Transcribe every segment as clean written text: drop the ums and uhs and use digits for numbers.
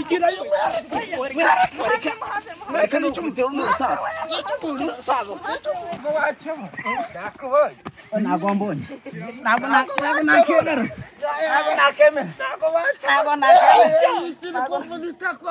ikirayo reka nicyo mutera n'urusaza wacemo nakubonye ntabwo mbonye ntabwo nakemera ikiri kuvuza itako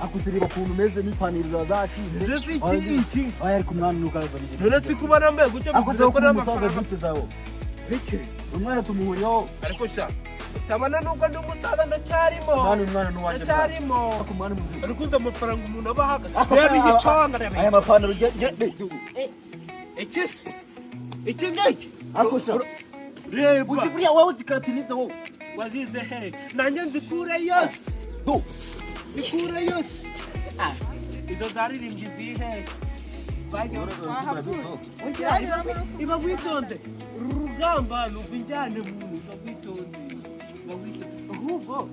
akusiriba kuntu meze n'ipaniro zaki ndetse iki ari kumwana n'ukabani ndetse kubana mbe gucyo akuze ko n'amafaranga zawo iki umwana tumuhuriyeho ariko sha tabana nubwo ndi umusaza ndacyarimo umwana n'uwanje ndacyarimo akumwana muzi ariko uza amafaranga umuntu abahaga reba igicanga reba aya mapantaro iki ngiki akosha reba uzi buriya wowe uzikatiniza wowe wazize he nanjye nzikure yose do zikure yose izo zaririmbye zihe iba witonde urugamba rubijyane muntu iba witonde ahubwo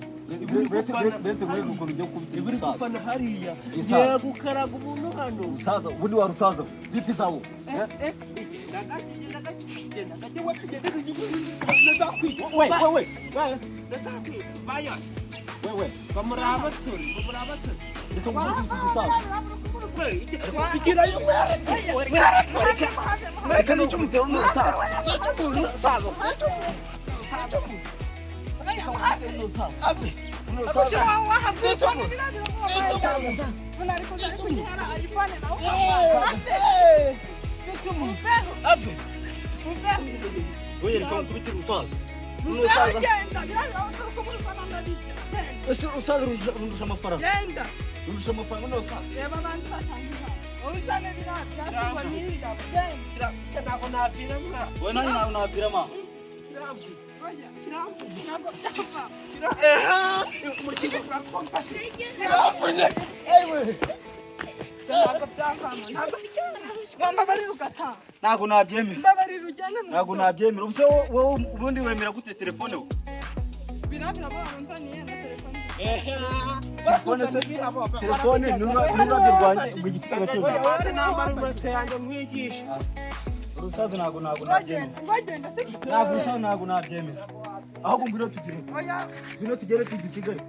ibiri gufana hariya ngiye gukaraga umuntu hano usaza ubundi wa rusaza vipi zawo wewe bamurabatsoni reka nguvuge igisaza ikirayo reka nicyo mutera n'urusaza oye reka ngubitire urusaza urusaza rundusha amafaranga rundusha amafaranga n'urusaza we nanjye nawe nabwira ma ntabwo nabyemera ubuse wowe ubundi wemera gute telefone we telefone n'ururabyo rwanjye ngo gifite agaciro urusaza ntabwo nabyemera ntabwo nabyemera ahubwo ngwino tugere tugisigare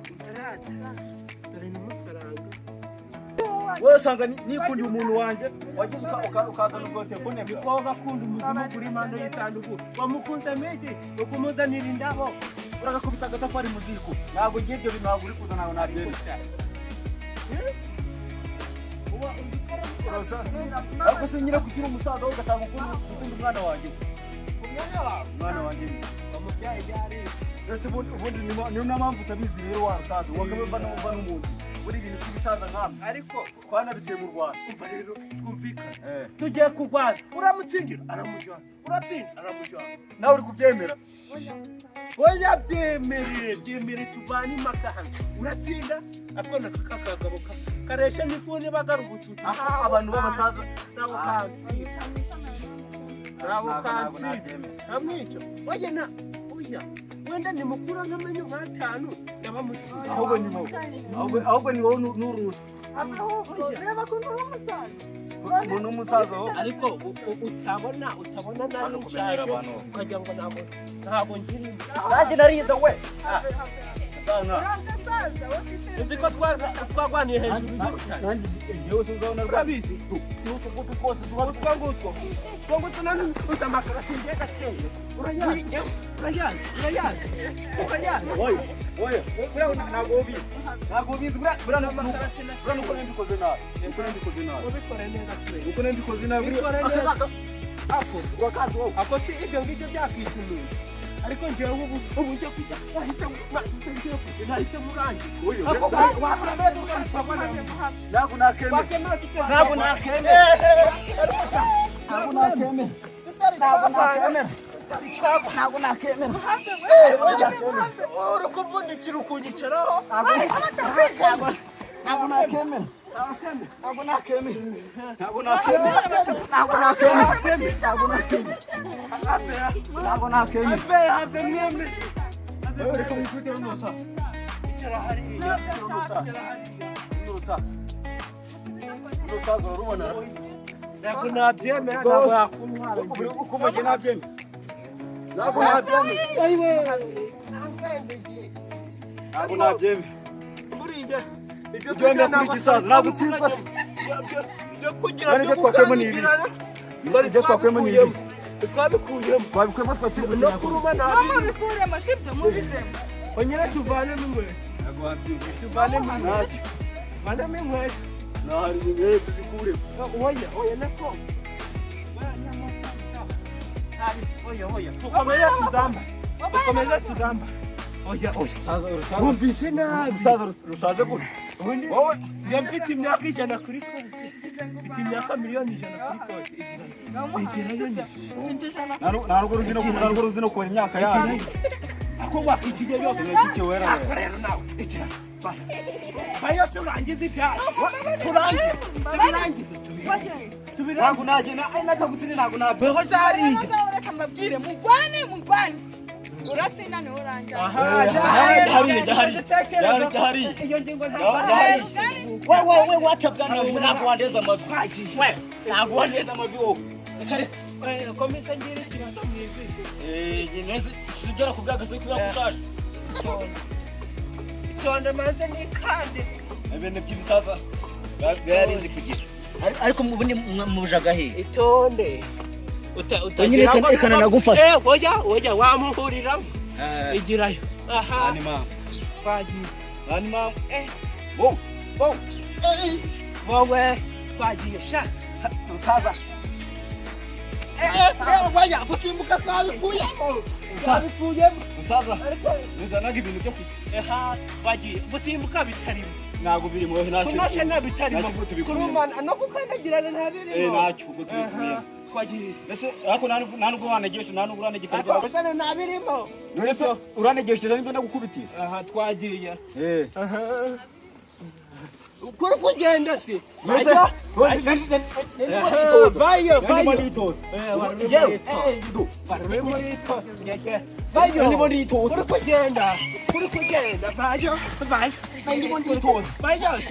wowe usanga nikundiye umuntu wanjye wagize ukazana ubwo telefone niko gakunda umuzima kuri impande y'isanduku wamukunze miki ukumuzanira indabo uragakubita agatafari mu ziko ntabwo ngiye ibyo bintu ntabwo uri kuza nawe nabyemera ariko se nyine kugira umusaza wowe ugashaka gukunda umwana wanjye umwana wanjye wamubyaye byari ese ubundi niyo mpamvu utabizi rero wa rusaza wakabemba n'umuntu buri ibintu by'ibisaza nk'amwe ariko twanabiciye mu Rwanda umva rero twumvikane tugiye kurwana uramutsindira aramujyana uratsinda aramujyana nawe uri kubyemera oya byemere tuvane impaka hano uratsinda akona kakagabo karesha n'ifuni bagarugucuta abantu b'abasaza nabo kansinda namwica oya na oya wenda ni mukura nk'amenyo nk'atanu ndabamutsinda ahubwo ni wowe n'uruzi umuntu w'umusaza wowe ariko utabona nari nshaje ukagira ngo ntabwo nkirimo nanjye nariza we uzi ko twagwaniye hejuru y'urutare nanjye ngewe se uzabona urabizi utu twose utwo nani uza amakarasi ngiye gasenge urajyana oya ntabwo ubizi buriya nuko nabikoze nabi uko nabikoze nabi urakazi wowe ako si ibyo ngibyo byakwita umuntu ariko njyewe ubu njya kujya nahita murangiza ntabwo nakemera nakemera. Ntabwo nakemera. Uri kuvundikira ukunyicaraho. Ntabwo nakemera. Have mwemwe. Reka mwikubite runosa. Icara hariya. Runosa rubona. Ntabwo nabyemera, ntabwo yakuntwara. Uko mujye nabyemera. Ntabwo nabyemera. Ntabwo nabyemera. Burinde. Ibyo kuri gisaza ntabwo utsinzwe se. Byo kugira Bari twakwemo ni ibi. Bari twakwemo ni ibi. Twabikuyemo. Twabikuyemo twatsinzwe No kuruma nabi. Bikuremo sibyo mubizemo. Onyine tuvanemo inkweto. ntabwo watsinzwe. Tuvanemo inkweto. Ntacyo. Vanemo inkweto. Nahari inkweto tuzikuremo. Oya nako. Oya. Tukomeze tuzamba. Oya. Wumvise nabi. Rusaza rushaje gute? Wowe njya mfite imyaka 100 kuri konti. Mfite imyaka miliyoni 100 kuri konti. Igerayo njye. Ntabwo ruzi no kubara imyaka yawe. Ako wakijije yo Kiki wera. akorera nawe. Igira. Bayo turangiza ibyacu. Turangiza. Ntabwo nagena najya gutsina ntabwo nabyo. Beho shariye. Reka mbabwire mugwane. Uratsinda niho urangira. Jahari. Iyo ngingo ntabwo Wewe wacha bwana ntabwo wandeza amavi. Ntabwo wandeza amavi wowe. komisa ngira ikibazo mwizi. Nyine sijora kubwaga se kuba kushaje. Tonde maze ni kandi. Ibintu by'ibisaza byarizi kugira. Ariko mubujaga he? Itonde. Nyine ikana nagufasha. Oya wamuhurira. Igirayo. Aha. Anima. Bagiye. Anima. Wowe bagiye sha. Saza. Waya gusimbuka twabikuyemo. Saza. Nizanaga ibintu byo kugira. Aha bagiye gusimbuka bitarimo. Ntabwo birimo ntacyo. Kumasha nabitarimo. Kurumana no gukandagirana ntabirimo. Ntacyo ubwo tubikuye. Kwagiye. Ese ariko ntabwo wanagesha ntabwo uranegikarwa. Basana ntabirimo. None se uranegesheje nibyo ndagukubitira. Aha twagiye. Aha. Kuri kugenda se. Vayo. Kuri kugenda. Vayo.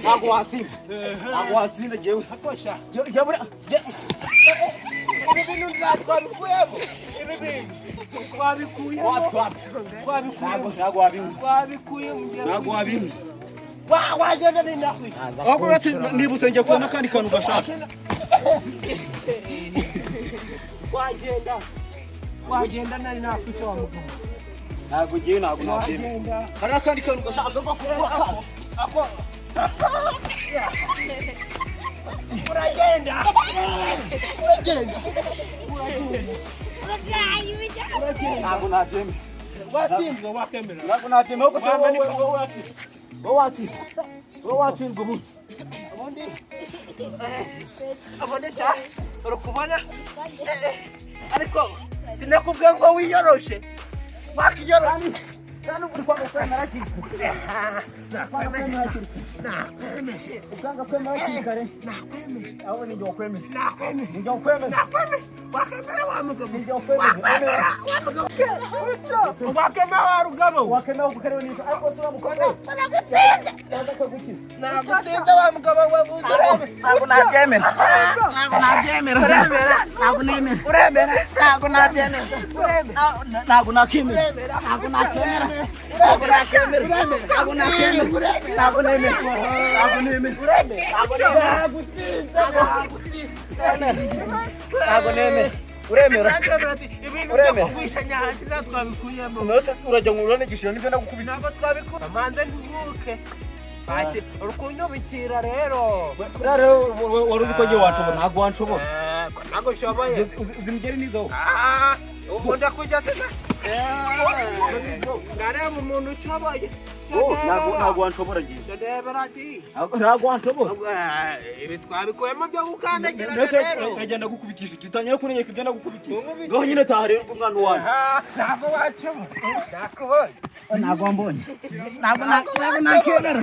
Ntabwo watsinda jewe. Akosha. Jabura. Ibi bintu twabikuyemo. Ibi bintu twabikuyemo. Ntabwo wabimwe. Ntabwo wabimwe. Wagenda ni nakwi. Ahubwo uretse nibutse njye kubona kandi kantu gashaka. Wagenda nari nakwita wa mugabo. Ntabwo ngiye ntabwo Wagenda. hari akandi kantu gashaka ko kubaka. Ako. Uragenda. Ntabwo nabyemera. Watsinzwe wakemera. Ntabwo nabyemera ahubwo se wowe watsinzwe ubu. Abonesha urukubona ariko sinakubwiye ngo wiyoroshe wakiyoroshe Kandi uri kwa kwemera kiki. nakwemeje Ukanga kwemera kiki kare. nakwemeje Aho ni njye kwemera. nakwemeje Njye kwemera. wakemera wa mugabo Njye kwemera. wakemera wa rugabo Wakemera ukare ni ariko sura mukona. Baragutsinda. Yaza ko gukiza. nagutsinda wa mugabo we uzureme Ntabwo nabyemera. Ntabwo nakemera. Uremera. ibintu byo kugwishanya hasi natwe twabikuyemo Nose urajya ngo uranegisha nibyo ndagukubita. ntabwo twabikora amanze ntuke urukunyubikira rero Wari uzi ko ngiye wanshobora ntabwo wanshobora. ntabwo ushoboye Uzi imigeri nizo. ukunda kujya sisa ndareba umuntu ushoboye ntabwo wanshobora ngiye. ndebera ati Ntabwo wanshobora. ibi twabikuyemo byo gukandagira Mbese rero ukagenda gukubitisha utitanye kunyeka ibyo nagukubitisha. Ngaho nyine taha rero umwana wanjye. ntabwo wacamo ndakubonye Ntabwo wambonye. Ntabwo nakemera.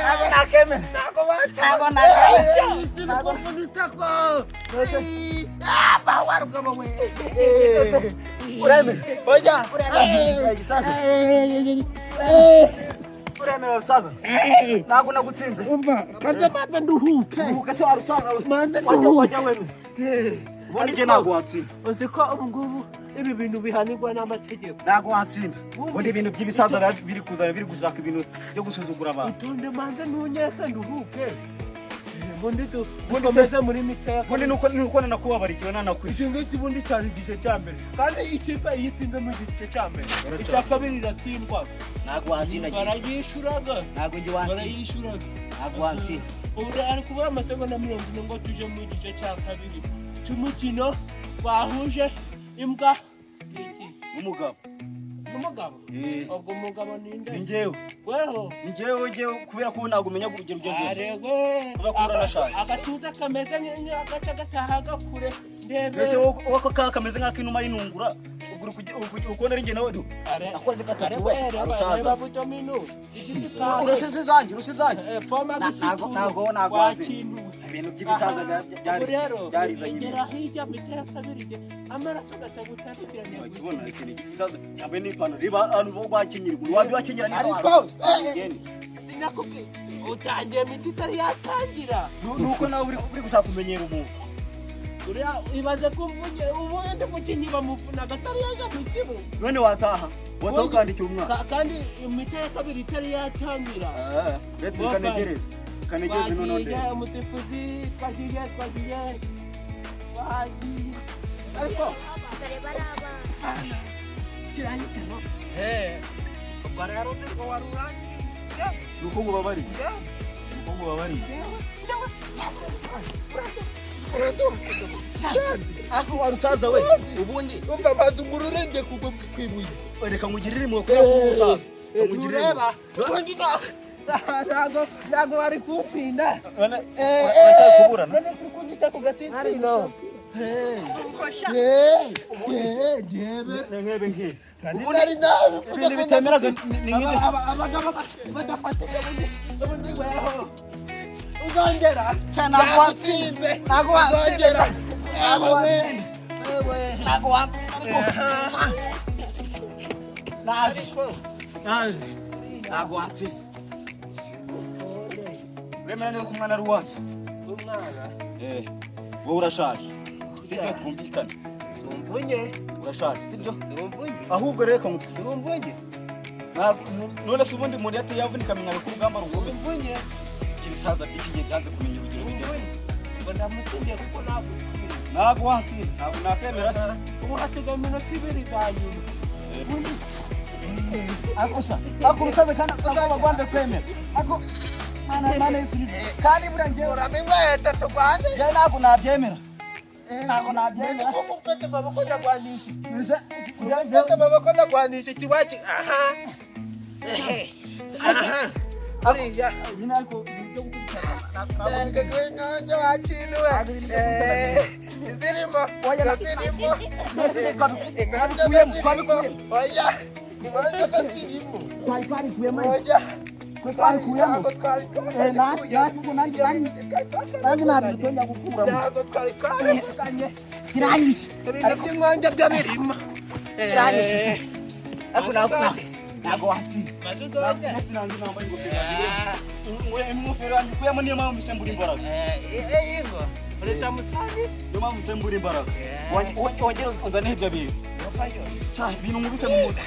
Ntabwo nakemera. ntabwo wacamo Ntabwo nakemera. ntabwo mvunitako bawarugabo we Uremera. oya Uremera rusaza. Ntabwo nagutsinze. umva kanze maze nduhuke Uhuke se wa rusaza we. manze Wajya nduhuke wemera. Ubundi njye ntabwo watsinda. uzi ko ubu ngubu ibi bintu bihanirwa n'amategeko Ntabwo watsinda. Ubundi ibintu by'ibisaza biri kuzana biri gushaka ibintu byo gusuzugura abantu. utonde manze ntunyeke nduhuke ubundi dukomeze muri mikeya Ubundi nuko nanakubabarikiwe nanakwishe. iki ngiki ubundi cyari igice cya mbere kandi ikipe iyo itsinze mu gice cya mbere icya kabiri iratsindwa Ntabwo watsinda. barayishuraga Ntabwo njye watsinda. barayishuraga Ntabwo watsinda. ubu ari kubura amasegonda 40 ngo tuje mu gice cya kabiri cy'umukino wahuje imbwa n'iki Umugabo. n'umugabo ubwo umugabo ni nde Ni njyewe. weho Ni njyewe kubera ko ntabwo umenya urugero ugezeho. arego Ugakura nashaje. agatuza kameze nk'agace gatahaga kure ndebe Mbese wowe ko kameze nk'akinuma y'intungura ukubona ari njye nawe du. Nakoze gatatu we. Rusaza. reba budomino igisipa Urasize zanjye. foma Ntabwo wakintu ibintu by'ibisaza byarizanye. ngera hirya mitera kabiri amaraso gatagutandukiranye Ukibona ikintu cy'ibisaza cyambaye n'ipantaro riba ahantu bo bakinyira umuntu wabyo wakinyira niba ariko sinakubwiye utangiye miti itari yatangira nuko nawe uri gushaka kumenyera umuntu. uriya ibaze ko mvuge ubundi mukinnyi bamuvunaga atari yaje mu kibuga None wataha ukandikira umwana. kandi imiti ya kabiri itari yatangira Leta ikanegereza none twagiye umusifuzi twagiye ariko kirangiye ubwo rero niko wari urangiye nuko mubabariye. Ako warusaza we. Ubundi umva maze umururenge kugwa kwibuye reka ngugirire imwe kubera ko umusaza. ureba ntabwo bari kumpinda Kuburana. none kuko ngita ku gatsitsino Nkebe nki. nari nawe Ibintu bitemeraga ni nk'ibi. abagabo badafatira ubundi weho uzongera Ntabwo watsinze. Ntabwo watsinze. ntabwo watsinze. Ntabwo watsinze. Uremera neza ko umwana ari uwanjye. umwana Wowe urashaje. Sibyo twumvikana. sumvunye Urashaje sibyo? sumvunye Ahubwo reka mu sumvunye none se ubundi umuntu yateye yavunika amenya ko urugamba rugoye. sumvunye Ibisaza by'iki gihe byanze kumenya urugero bigeze. ngo ndamutsindiye kuko nagutsinze Ntabwo watsinze. Ntabwo nakemera se. ubu hasigaye iminota 2 za nyuma Ako musaza kandi akaba agwanze kwemera. Ako mana isirize. Kandi bura ngewe uramenye hetatu rwanda njye ntabwo nabyemera. Ntabwo nabyemera. kuko ufite amaboko ndagwanisha Mbese ufite amaboko ndagwanisha ikiwacu aha hariya nyine ariko ibintu byo gukurikirana nkanjye wakinuwe zirimo zirimo inkanjye zirimo oya inkanjye zirimo twari kuyemo. oya Twari kuyemo. ntabwo twari Nanjye ntabwo twongera gukuramo. ntabwo twari twabivuganye Kirangije. ibintu by'inkonja byo birimo Ariko ntabwo watsinze. maze uzongera Nanjye nambaye ingofero yanjye. Ingofero yanjye ukuyemo niyo mpamvu isembura imbaraga. yego uretse musangiza Niyo mpamvu isembura imbaraga. Wongera uzane ibyo bintu. Ibintu nkubise mu mutwe.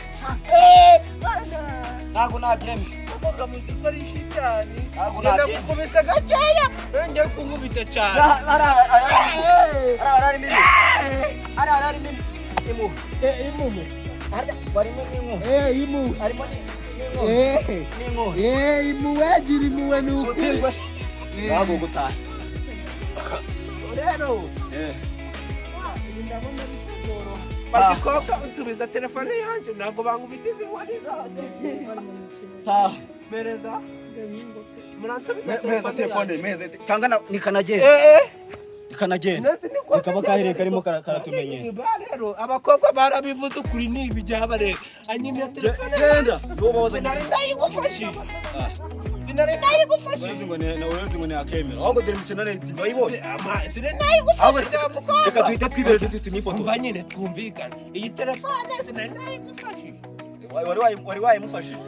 Ntabwo nabyemera. uvuga mu gikoresho cyane Ntabwo ngenda nabyemera. gukubise gakeya yongeye kunkubita cyane imumu imumu imuwe gira imuwe ni ukuri rero ndabona bitagoroha agikobwa unsubiza telefone yanjye ntabwo bangubitiza inkoni zose taha mereza meza telefone meza cyangwa nikanagenda nikanagenda nikaba kahere karimo karatumenyera rero abakobwa barabivuze ukuri nibi byabareka anyimye telefone genda ubabaza nari ndayigufashije sinari ndayigufashije ngo ni akemera ahubwo dore misena nayitsinda wayibonye sinari ndayigufashije reka duhita twibere tuti n'ifoto umva nyine twumvikana iyi telefone sinari ndayigufashije wari wayimufashije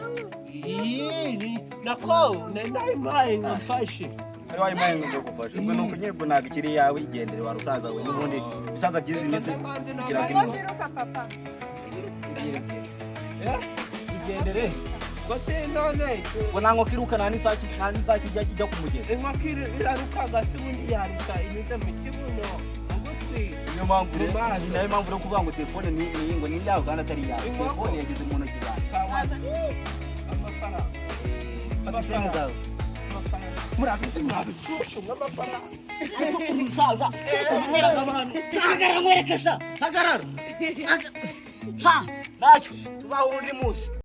nako nari ndayimpaye ngo mfashe ari wayimpaye ngo gufasha ubwo nuko nyine ubwo ntabwo ikiri yawe igendere wa rusaza we n'ubundi bisaza byiza imitsi kugira ngo ino igendere kose none ngo nango kiruka nani saki kijya kumugeza inkoko iraruka gasi ubundi yaruka inyuze mu kibuno ugutwi niyo mpamvu rero ni nayo mpamvu rero kuvuga ngo telefone ni ngo ni yawe kandi atari yawe telefone yageze mu ntoki zawe amafaranga fata isenge zawe murabise mwabishushe nk'amafaranga umusaza umwiraga abantu hagarara nkwerekesha hagarara ntacyo tubaho undi munsi